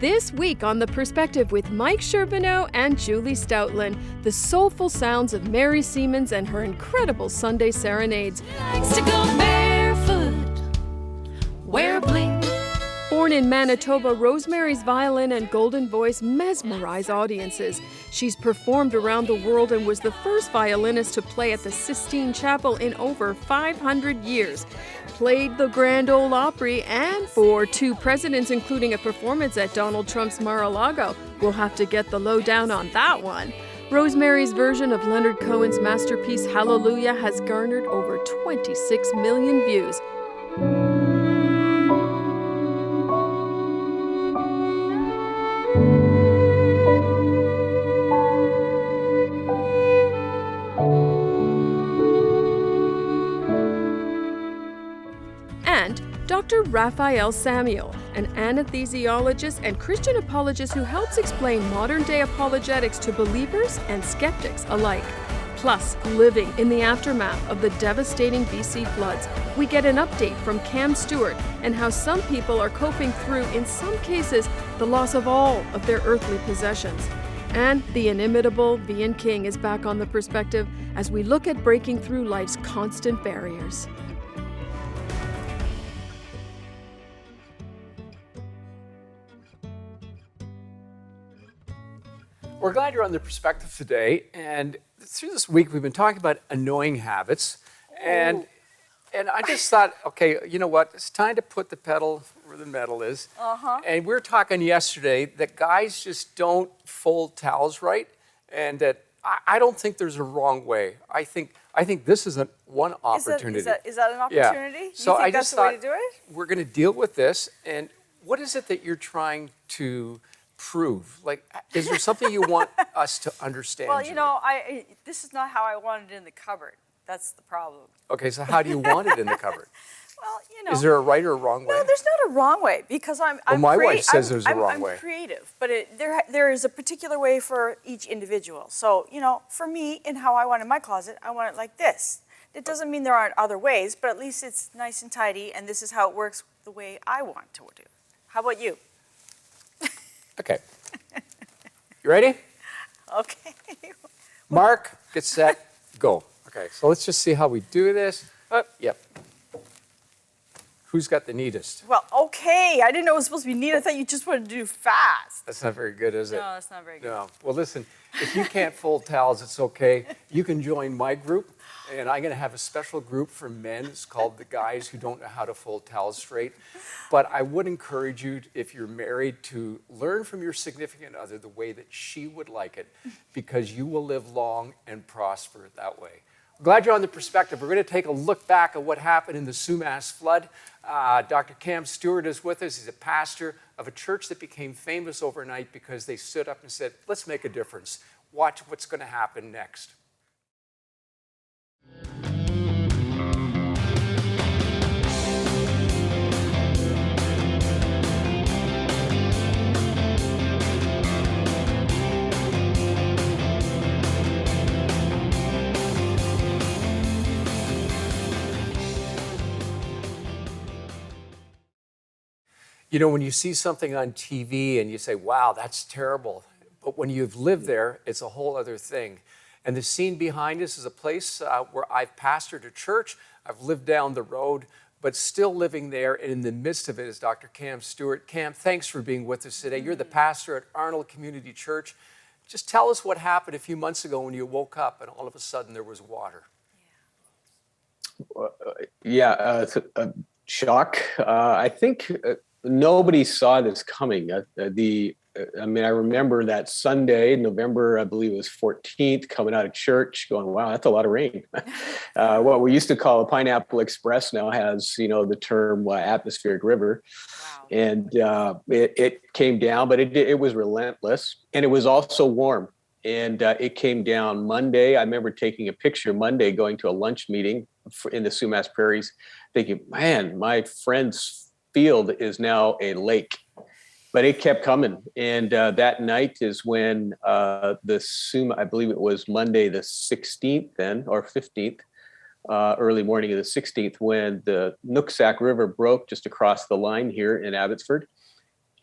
This week on The Perspective with Mike Sherbino and Julie Stautland, the soulful sounds of Mary Siemens and her incredible Sunday serenades. Likes to go barefoot, wear bling. Born in Manitoba, Rosemary's violin and golden voice mesmerize audiences. She's performed around the world and was the first violinist to play at the Sistine Chapel in over 500 years. Played the Grand Ole Opry and for 2 presidents, including a performance at Donald Trump's Mar-a-Lago. We'll have to get the lowdown on that one. Rosemary's version of Leonard Cohen's masterpiece Hallelujah has garnered over 26 million views. And Dr. Raphael Samuel, an anesthesiologist and Christian apologist who helps explain modern-day apologetics to believers and skeptics alike. Plus, living in the aftermath of the devastating BC floods, we get an update from Cam Stuart and how some people are coping through, in some cases, the loss of all of their earthly possessions. And the inimitable Vian King is back on The Perspective as we look at breaking through life's constant barriers. We're glad you're on The Perspective today, and through this week we've been talking about annoying habits, and I just thought, okay, you know what, it's time to put the pedal where the metal is. And we were talking yesterday that guys just don't fold towels right, and that I don't think there's a wrong way. I think this is one opportunity. Is that an opportunity? Yeah. So you think I that's just the way thought to do it? we're going to deal with this, and what is it that you're trying to prove? Like, is there something you want us to understand? Well, Julie? this is not how I want it in the cupboard. That's the problem. Okay, so how do you want it in the cupboard? Well, Is there a right or a wrong way? No, there's not a wrong way because my wife says there's a wrong way. I'm creative, but there is a particular way for each individual. So, for me, in how I want it in my closet, I want it like this. It doesn't mean there aren't other ways, but at least it's nice and tidy, and this is how it works the way I want to do it. How about you? Okay. You ready? Okay. Mark, get set, go. Okay, so let's just see how we do this. Yep. Who's got the neatest? Well, okay. I didn't know it was supposed to be neat. I thought you just wanted to do fast. That's not very good, is it? No, that's not very good. No. Well, listen, if you can't fold towels, it's okay. You can join my group, and I'm going to have a special group for men. It's called the guys who don't know how to fold towels straight. But I would encourage you, if you're married, to learn from your significant other the way that she would like it, because you will live long and prosper that way. Glad you're on The Perspective. We're going to take a look back at what happened in the Sumas flood. Dr. Cam Stuart is with us. He's a pastor of a church that became famous overnight because they stood up and said, let's make a difference. Watch what's going to happen next. When you see something on TV and you say, wow, that's terrible. But when you've lived there, it's a whole other thing. And the scene behind us is a place where I've pastored a church. I've lived down the road, but still living there. And in the midst of it is Dr. Cam Stuart. Cam, thanks for being with us today. You're the pastor at Arnold Community Church. Just tell us what happened a few months ago when you woke up and all of a sudden there was water. It's a shock. I think nobody saw this coming. I remember that Sunday, November, I believe it was 14th, coming out of church going, wow, that's a lot of rain. What we used to call a Pineapple Express now has, the term atmospheric river. Wow. And it came down, but it was relentless. And it was also warm. And it came down Monday. I remember taking a picture Monday, going to a lunch meeting in the Sumas Prairies, thinking, man, my friend's field is now a lake. But it kept coming. And that night is when I believe it was Monday the 16th then, or 15th, early morning of the 16th, when the Nooksack River broke just across the line here in Abbotsford.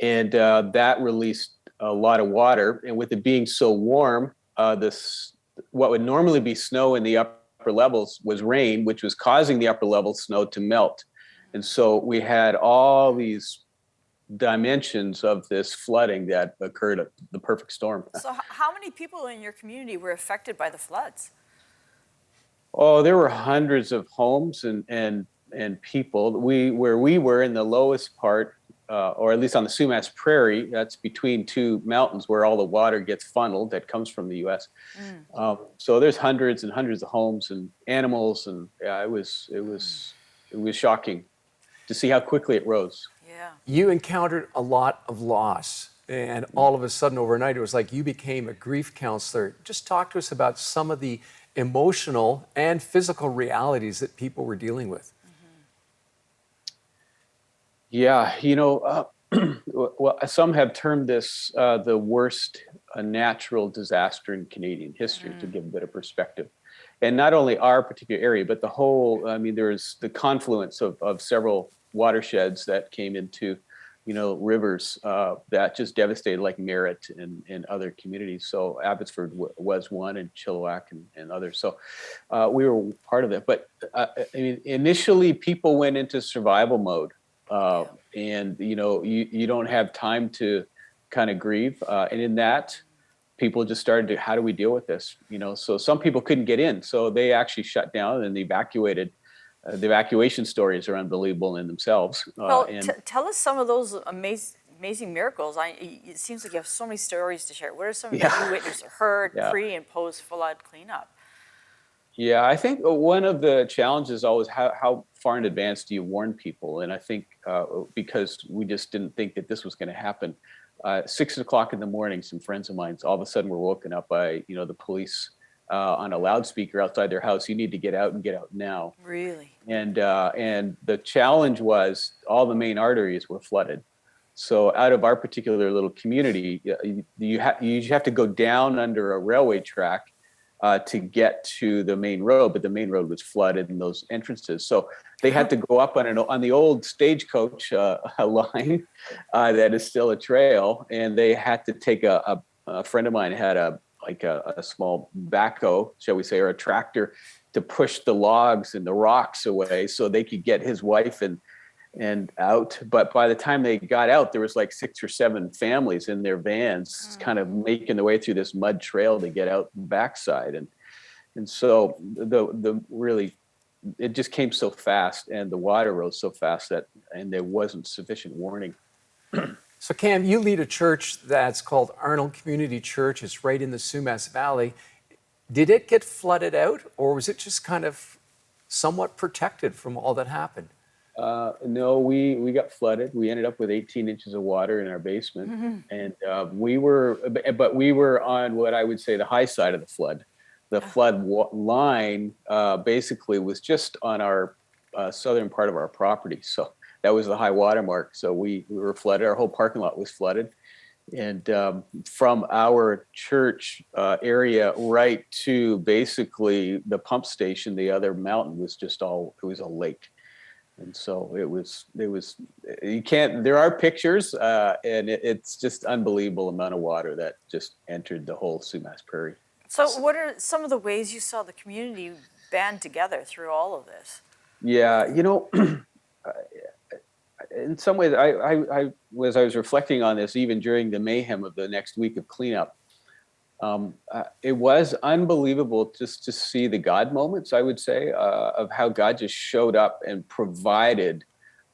And that released a lot of water. And with it being so warm, what would normally be snow in the upper levels was rain, which was causing the upper level snow to melt. And so we had all these dimensions of this flooding that occurred at the perfect storm. So how many people in your community were affected by the floods? Oh, there were hundreds of homes and people. Where we were in the lowest part, or at least on the Sumas Prairie, that's between two mountains where all the water gets funneled that comes from the U.S. So there's hundreds and hundreds of homes and animals, and yeah, it was shocking to see how quickly it rose. Yeah. You encountered a lot of loss, and all of a sudden overnight it was like you became a grief counselor. Just talk to us about some of the emotional and physical realities that people were dealing with. Yeah, well, some have termed this the worst natural disaster in Canadian history, to give a bit of perspective. And not only our particular area, but the whole, there's the confluence of several watersheds that came into, rivers that just devastated, like Merritt and other communities. So Abbotsford was one, and Chilliwack and others. So we were part of it. But initially people went into survival mode. And you don't have time to kind of grieve, and in that, people just started to, how do we deal with this? So some people couldn't get in, so they actually shut down and evacuated. The evacuation stories are unbelievable in themselves. Tell us some of those amazing miracles. It seems like you have so many stories to share. What are some that you witnessed or heard pre and post flood cleanup? Yeah, I think one of the challenges is always how far in advance do you warn people? And I think because we just didn't think that this was going to happen. 6 o'clock in the morning, some friends of mine, all of a sudden were woken up by, the police on a loudspeaker outside their house. You need to get out and get out now. Really? And the challenge was all the main arteries were flooded. So out of our particular little community, you have to go down under a railway track to get to the main road, but the main road was flooded in those entrances. So they had to go up on the old stagecoach line that is still a trail, and they had to take a friend of mine had a small backhoe, shall we say, or a tractor, to push the logs and the rocks away so they could get his wife and out. But by the time they got out, there was like 6 or 7 families in their vans kind of making their way through this mud trail to get out the backside. And so the really, it just came so fast, and the water rose so fast and there wasn't sufficient warning. So Cam, you lead a church that's called Arnold Community Church. It's right in the Sumas Valley. Did it get flooded out, or was it just kind of somewhat protected from all that happened? No, we got flooded. We ended up with 18 inches of water in our basement, and we were on what I would say the high side of the flood. The flood line basically was just on our southern part of our property, so that was the high water mark. So we were flooded. Our whole parking lot was flooded, and from our church area right to basically the pump station, the other mountain was it was a lake. And so there are pictures, and it's just unbelievable amount of water that just entered the whole Sumas Prairie. So what are some of the ways you saw the community band together through all of this? Yeah, in some ways, I was reflecting on this even during the mayhem of the next week of cleanup. It was unbelievable just to see the God moments, I would say, of how God just showed up and provided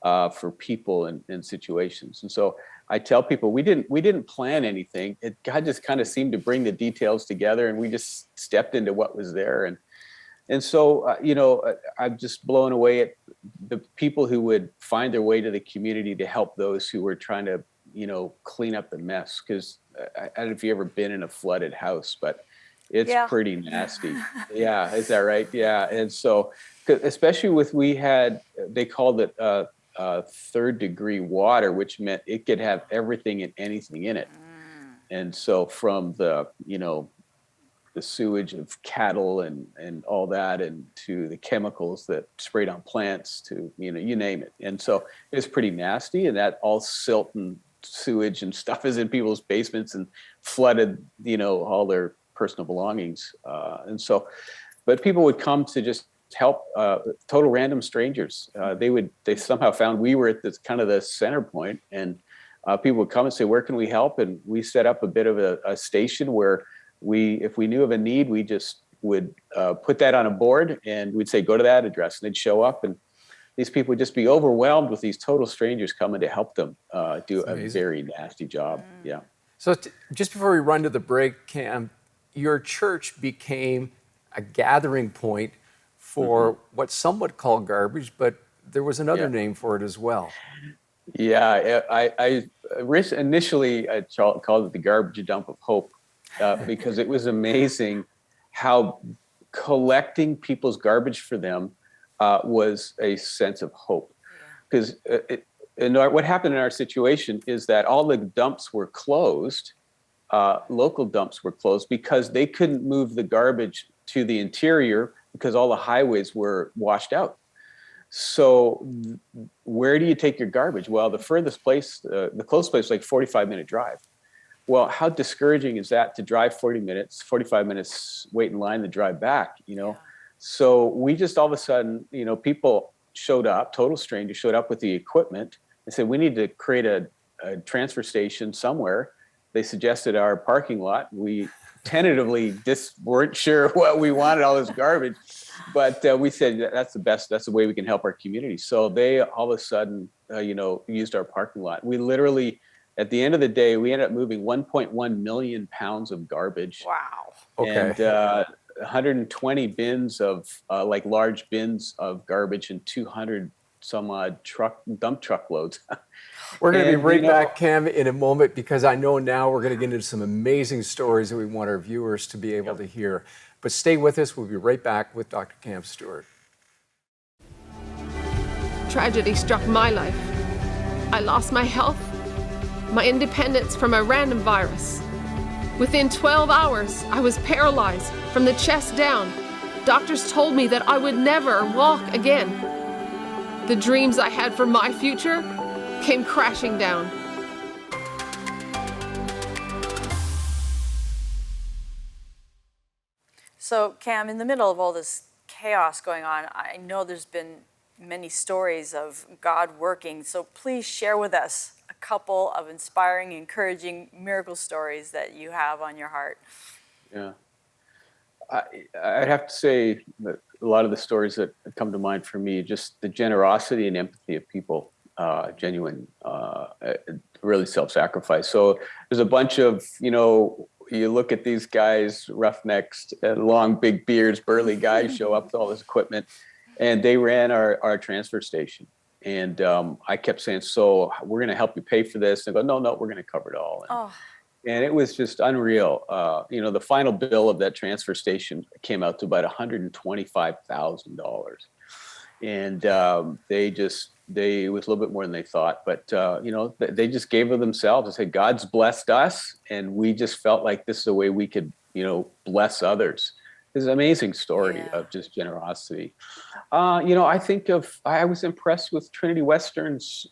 for people in situations. And so I tell people we didn't plan anything. God just kind of seemed to bring the details together, and we just stepped into what was there. And so I'm just blown away at the people who would find their way to the community to help those who were trying to clean up the mess, because I don't know if you've ever been in a flooded house, but it's pretty nasty. Yeah, is that right? Yeah, and so especially they called it third degree water, which meant it could have everything and anything in it. And so from the sewage of cattle and all that, and to the chemicals that sprayed on plants, to you name it. And so it was pretty nasty, and that all silt and sewage and stuff is in people's basements and flooded, all their personal belongings. But people would come to just help total random strangers. They somehow found we were at this kind of the center point, and people would come and say, where can we help? And we set up a bit of a station where if we knew of a need, we just would put that on a board and we'd say, go to that address, and they'd show up, and these people would just be overwhelmed with these total strangers coming to help them do a very nasty job. Yeah. So just before we run to the break, Cam, your church became a gathering point for what some would call garbage, but there was another name for it as well. Yeah, I initially called it the garbage dump of hope because it was amazing how collecting people's garbage for them was a sense of hope. Because what happened in our situation is that all the dumps were closed, local dumps were closed because they couldn't move the garbage to the interior because all the highways were washed out. So where do you take your garbage? Well, the furthest place, the closest place, like 45-minute drive. Well, how discouraging is that to drive 45 minutes, wait in line to drive back, So we just all of a sudden, people showed up, total strangers showed up with the equipment and said, we need to create a transfer station somewhere. They suggested our parking lot. We tentatively just weren't sure what we wanted, all this garbage. But we said that's the way we can help our community. So they all of a sudden, used our parking lot. We literally, at the end of the day, we ended up moving 1.1 million pounds of garbage. Wow. Okay. And 120 bins of large bins of garbage and 200 some odd dump truckloads. We're going to be right back, Cam, in a moment, because I know now we're going to get into some amazing stories that we want our viewers to be able to hear. But stay with us. We'll be right back with Dr. Cam Stuart. Tragedy struck my life. I lost my health, my independence from a random virus. Within 12 hours, I was paralyzed from the chest down. Doctors told me that I would never walk again. The dreams I had for my future came crashing down. So, Cam, in the middle of all this chaos going on, I know there's been many stories of God working. So please share with us a couple of inspiring, encouraging miracle stories that you have on your heart. Yeah. I'd have to say that a lot of the stories that come to mind for me, just the generosity and empathy of people, genuine, really self-sacrifice. So there's a bunch of, you look at these guys, roughnecks, long, big beards, burly guys show up with all this equipment, and they ran our transfer station. And I kept saying, so we're going to help you pay for this. And they go, no, we're going to cover it all. And it was just unreal. The final bill of that transfer station came out to about $125,000. And it was a little bit more than they thought. But, they just gave of themselves and said, God's blessed us. And we just felt like this is a way we could, bless others. It's an amazing story of just generosity. I was impressed with Trinity Western's,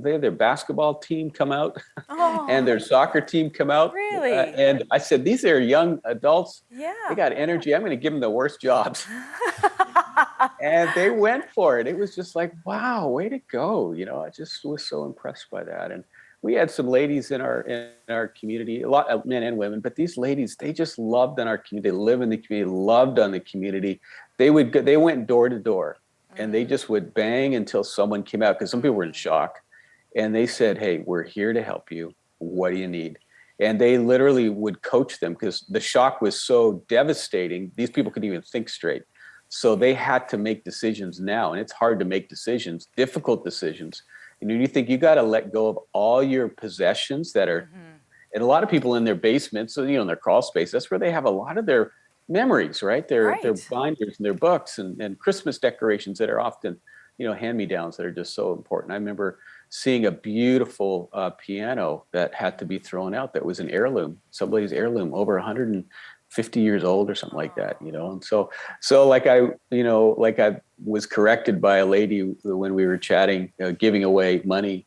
they had their basketball team come out and their soccer team come out. Really? And I said, these are young adults. Yeah. They got energy. I'm going to give them the worst jobs. And they went for it. It was just like, wow, way to go. I just was so impressed by that. And we had some ladies in our community, a lot of men and women, but these ladies, they just loved on our community. They live in the community, loved on the community. They went door to door and they just would bang until someone came out, because some people were in shock. And they said, hey, we're here to help you. What do you need? And they literally would coach them, because the shock was so devastating. These people couldn't even think straight. So they had to make decisions now. And it's hard to make decisions, difficult decisions. You think you got to let go of all your possessions that are, and a lot of people in their basements, so, in their crawl space, that's where they have a lot of their memories, right? Their binders and their books and Christmas decorations that are often, hand-me-downs that are just so important. I remember seeing a beautiful piano that had to be thrown out that was an heirloom, somebody's heirloom, over 150 years old or something like that, And so like I was corrected by a lady when we were chatting, giving away money,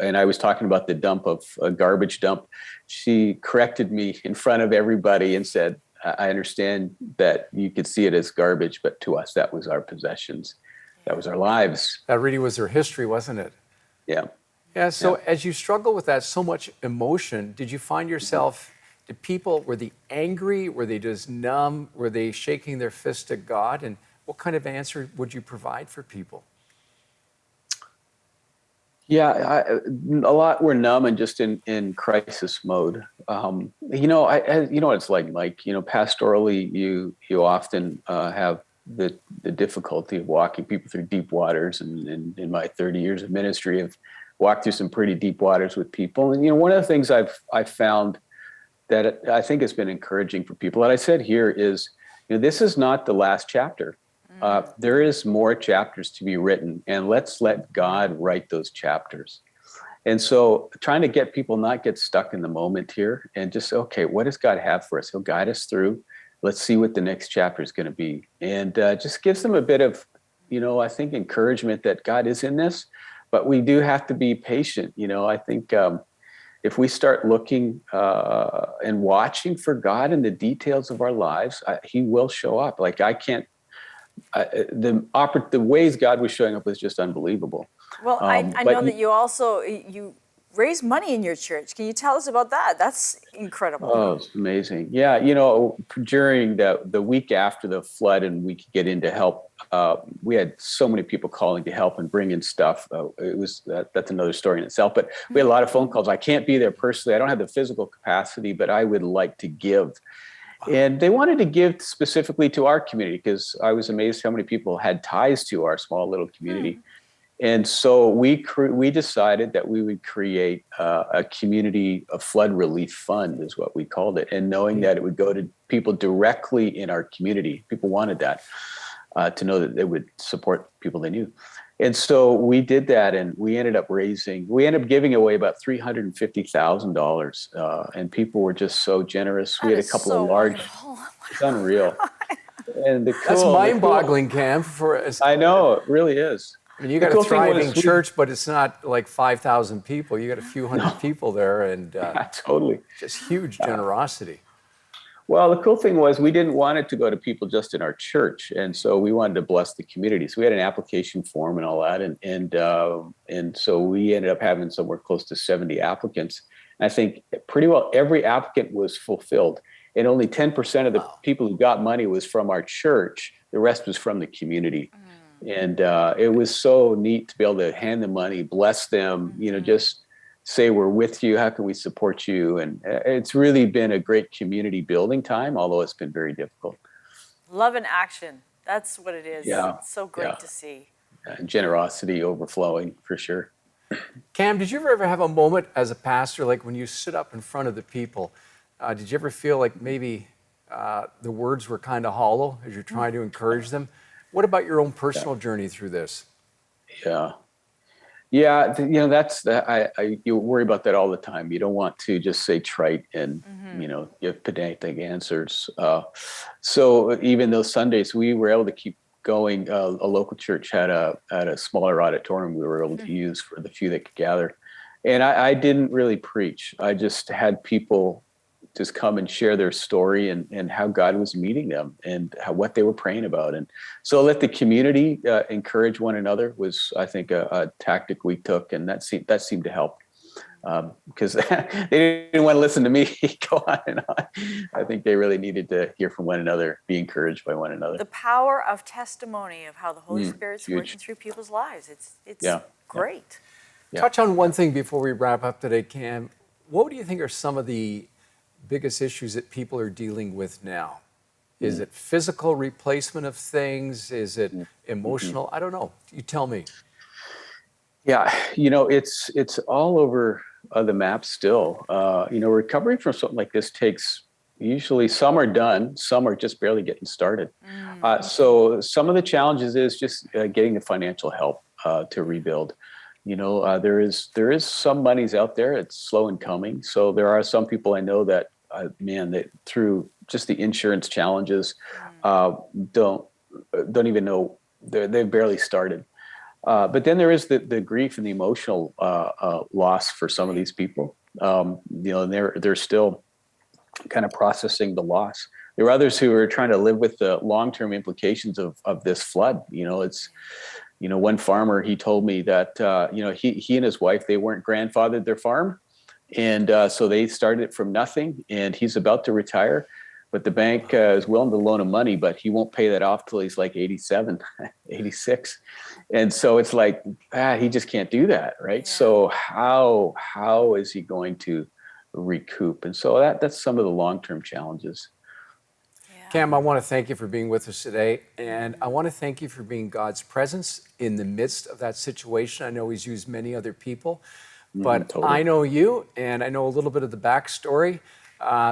and I was talking about the dump of a garbage dump, she corrected me in front of everybody and said, I understand that you could see it as garbage, but to us, that was our possessions. That was our lives. That really was their history, wasn't it? Yeah. Yeah, so as you struggle with that, so much emotion, did you find yourself, were they angry? Were they just numb? Were they shaking their fist at God? And what kind of answer would you provide for people? Yeah, a lot were numb and just in crisis mode. You know what it's like, Mike. You know, pastorally, you often have the difficulty of walking people through deep waters. And in my 30 years of ministry, I've walked through some pretty deep waters with people. And you know, one of the things I've found that I think has been encouraging for people, and I said here is, you know, this is not the last chapter. There is more chapters to be written, and let's let God write those chapters. And so trying to get people not get stuck in the moment here and just say, okay, what does God have for us? He'll guide us through. Let's see what the next chapter is going to be. And just gives them a bit of, you know, I think encouragement that God is in this, but we do have to be patient. You know, I think if we start looking and watching for God in the details of our lives, he will show up. Like the ways God was showing up was just unbelievable. Well, I know that you raise money in your church. Can you tell us about that? That's incredible. Oh, it's amazing. Yeah, you know, during the week after the flood, and we could get in to help, we had so many people calling to help and bring in stuff. That's another story in itself. But we had a lot of phone calls. I can't be there personally. I don't have the physical capacity, but I would like to give. And they wanted to give specifically to our community because I was amazed how many people had ties to our small little community. And so we decided that we would create a flood relief fund is what we called it. And knowing that it would go to people directly in our community, people wanted that to know that they would support people they knew. And so we did that, and we ended up giving away about $350,000, and people were just so generous. We had a couple of large, it's unreal. And that's mind-boggling, Cam. I know, it really is. I mean, you got a thriving church, but it's not like 5,000 people. You got a few hundred people there, and totally, just huge generosity. Well, the cool thing was we didn't want it to go to people just in our church, and so we wanted to bless the community. So we had an application form and all that, and so we ended up having somewhere close to 70 applicants. And I think pretty well every applicant was fulfilled, and only 10% of the people who got money was from our church. The rest was from the community. And it was so neat to be able to hand them money, bless them, you know, just say, we're with you. How can we support you? And it's really been a great community building time, although it's been very difficult. Love in action. That's what it is. Yeah. It's so great to see. And generosity overflowing for sure. Cam, did you ever have a moment as a pastor, like when you stood up in front of the people, did you ever feel like maybe the words were kind of hollow as you're trying to encourage them? What about your own personal journey through this? Yeah, you know, you worry about that all the time. You don't want to just say trite and, you know, give pedantic answers. So even those Sundays, we were able to keep going. A local church had a smaller auditorium we were able to use for the few that could gather. And I didn't really preach. I just had people just come and share their story and how God was meeting them and what they were praying about. And so let the community encourage one another was, I think, a tactic we took, and that seemed to help because they didn't want to listen to me go on and on. I think they really needed to hear from one another, be encouraged by one another. The power of testimony of how the Holy Spirit's working through people's lives. It's great. Yeah. Touch on one thing before we wrap up today, Cam. What do you think are some of the biggest issues that people are dealing with now? Is it physical replacement of things? Is it emotional? I don't know. You tell me. Yeah, you know, it's all over the map still. You know, recovery from something like this takes, usually some are done, some are just barely getting started. So some of the challenges is just getting the financial help to rebuild. You know, there is some monies out there. It's slow in coming. So there are some people I know that, that through just the insurance challenges, don't even know they've barely started. But then there is the grief and the emotional loss for some of these people. And they're still kind of processing the loss. There are others who are trying to live with the long-term implications of this flood. It's, one farmer, he told me that, he and his wife, they weren't grandfathered their farm. And so they started it from nothing, and he's about to retire. But the bank is willing to loan him money, but he won't pay that off till he's like 87, 86. And so it's like, he just can't do that, right? Yeah. So how is he going to recoup? And so that's some of the long-term challenges. Yeah. Cam, I want to thank you for being with us today. And I want to thank you for being God's presence in the midst of that situation. I know he's used many other people, but totally. I know you, and I know a little bit of the backstory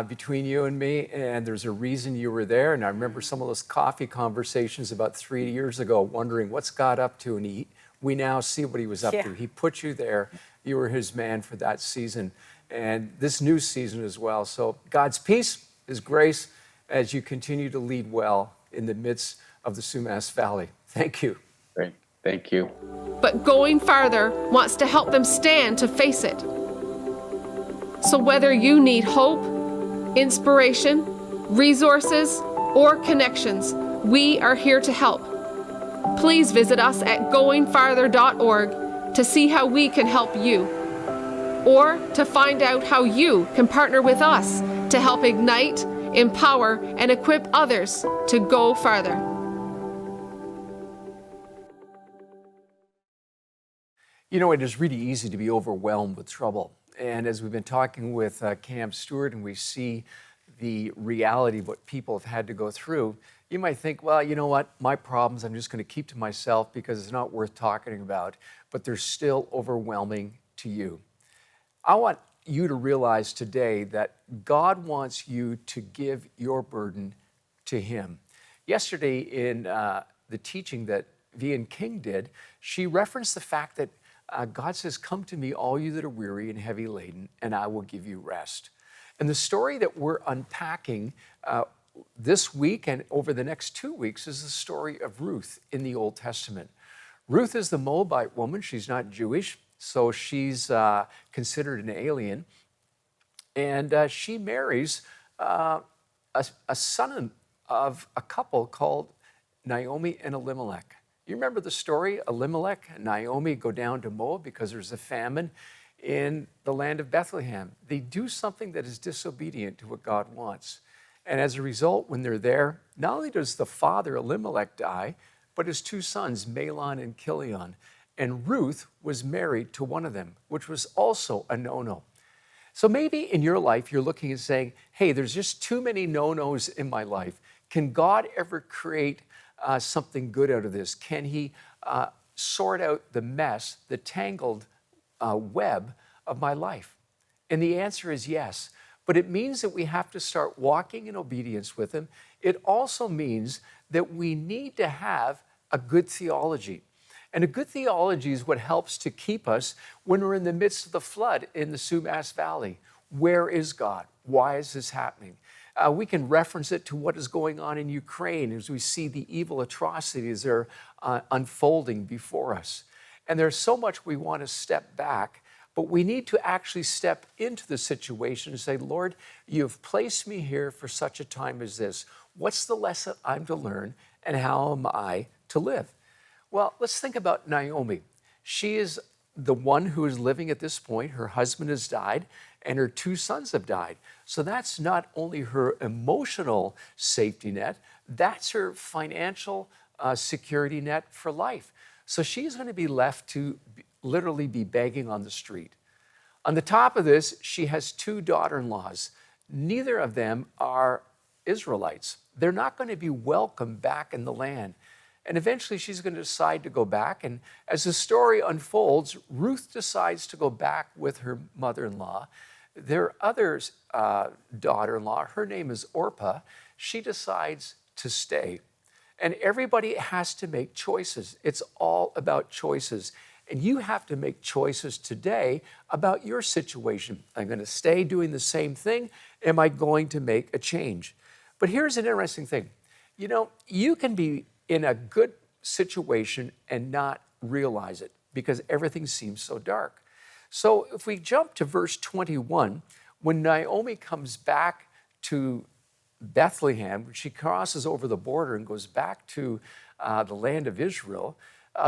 between you and me, and there's a reason you were there. And I remember some of those coffee conversations about 3 years ago, wondering what's God up to, and we now see what he was up to. He put you there. You were his man for that season, and this new season as well. So God's peace, his grace, as you continue to lead well in the midst of the Sumas Valley. Thank you. Great. Thank you. But going farther wants to help them stand to face it. So whether you need hope, inspiration, resources, or connections, we are here to help. Please visit us at goingfarther.org to see how we can help you, or to find out how you can partner with us to help ignite, empower, and equip others to go farther. It is really easy to be overwhelmed with trouble. And as we've been talking with Cam Stuart, and we see the reality of what people have had to go through, you might think, well, you know what? My problems, I'm just going to keep to myself because it's not worth talking about, but they're still overwhelming to you. I want you to realize today that God wants you to give your burden to him. Yesterday in the teaching that Vian King did, she referenced the fact that God says, come to me, all you that are weary and heavy laden, and I will give you rest. And the story that we're unpacking this week and over the next 2 weeks is the story of Ruth in the Old Testament. Ruth is the Moabite woman. She's not Jewish, so she's considered an alien. And she marries a son of a couple called Naomi and Elimelech. You remember the story? Elimelech and Naomi go down to Moab because there's a famine in the land of Bethlehem. They do something that is disobedient to what God wants. And as a result, when they're there, not only does the father Elimelech die, but his two sons, Mahlon and Chilion. And Ruth was married to one of them, which was also a no-no. So maybe in your life, you're looking and saying, hey, there's just too many no-nos in my life. Can God ever create something good out of this? Can he sort out the mess, the tangled web of my life? And the answer is yes. But it means that we have to start walking in obedience with him. It also means that we need to have a good theology. And a good theology is what helps to keep us when we're in the midst of the flood in the Sumas Valley. Where is God? Why is this happening? We can reference it to what is going on in Ukraine as we see the evil atrocities that are unfolding before us. And there's so much we want to step back, but we need to actually step into the situation and say, Lord, you've placed me here for such a time as this. What's the lesson I'm to learn, and how am I to live? Well, let's think about Naomi. She is the one who is living at this point. Her husband has died, and her two sons have died. So that's not only her emotional safety net, that's her financial security net for life. So she's going to be left to literally be begging on the street. On the top of this, she has two daughter-in-laws. Neither of them are Israelites. They're not going to be welcome back in the land. And eventually she's going to decide to go back. And as the story unfolds, Ruth decides to go back with her mother-in-law. Their other daughter-in-law, her name is Orpah, she decides to stay. And everybody has to make choices. It's all about choices. And you have to make choices today about your situation. I'm going to stay doing the same thing. Am I going to make a change? But here's an interesting thing. You know, you can be in a good situation and not realize it because everything seems so dark. So if we jump to verse 21, when Naomi comes back to Bethlehem, she crosses over the border and goes back to the land of Israel,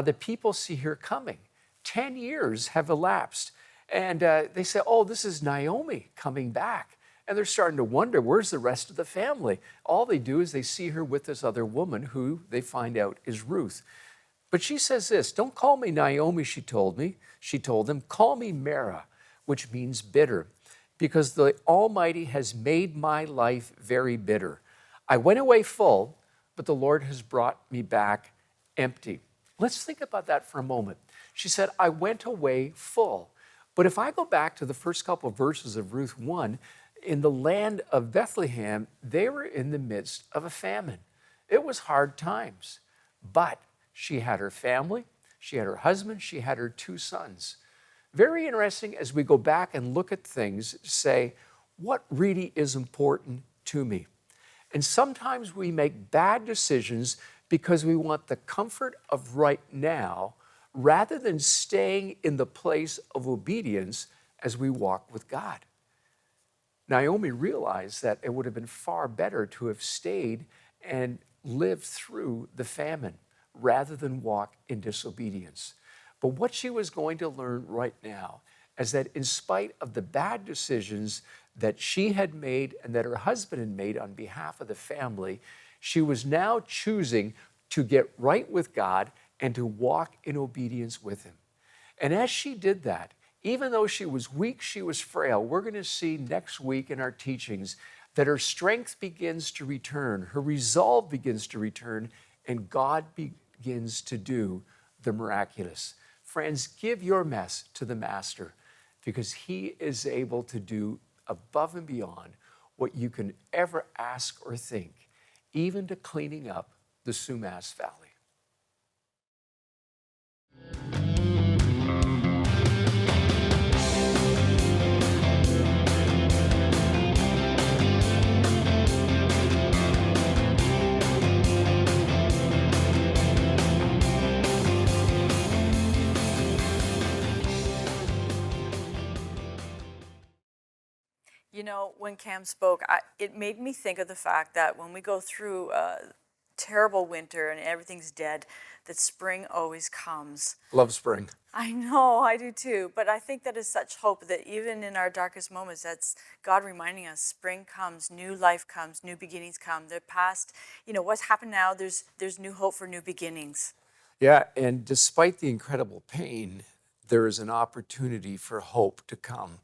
the people see her coming. 10 years have elapsed. And they say, oh, this is Naomi coming back. And they're starting to wonder, where's the rest of the family? All they do is they see her with this other woman who they find out is Ruth. But she says this, don't call me Naomi, she told them, call me Mara, which means bitter, because the Almighty has made my life very bitter. I went away full, but the Lord has brought me back empty. Let's think about that for a moment. She said, I went away full. But if I go back to the first couple of verses of Ruth 1, in the land of Bethlehem, they were in the midst of a famine. It was hard times, but she had her family, she had her husband, she had her 2 sons. Very interesting as we go back and look at things, say, what really is important to me? And sometimes we make bad decisions because we want the comfort of right now rather than staying in the place of obedience as we walk with God. Naomi realized that it would have been far better to have stayed and lived through the famine rather than walk in disobedience. But what she was going to learn right now is that in spite of the bad decisions that she had made and that her husband had made on behalf of the family, she was now choosing to get right with God and to walk in obedience with him. And as she did that, even though she was weak, she was frail, we're going to see next week in our teachings that her strength begins to return, her resolve begins to return, and God begins to do the miraculous. Friends, give your mess to the Master because he is able to do above and beyond what you can ever ask or think, even to cleaning up the Sumas Valley. You know, when Cam spoke, it made me think of the fact that when we go through a terrible winter and everything's dead, that spring always comes. Love spring. I know, I do too. But I think that is such hope that even in our darkest moments, that's God reminding us, spring comes, new life comes, new beginnings come. The past, you know, what's happened now, there's new hope for new beginnings. Yeah, and despite the incredible pain, there is an opportunity for hope to come.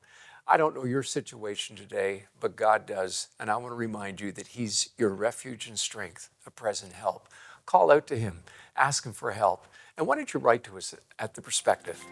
I don't know your situation today, but God does. And I want to remind you that he's your refuge and strength, a present help. Call out to him, ask him for help. And why don't you write to us at The Perspective?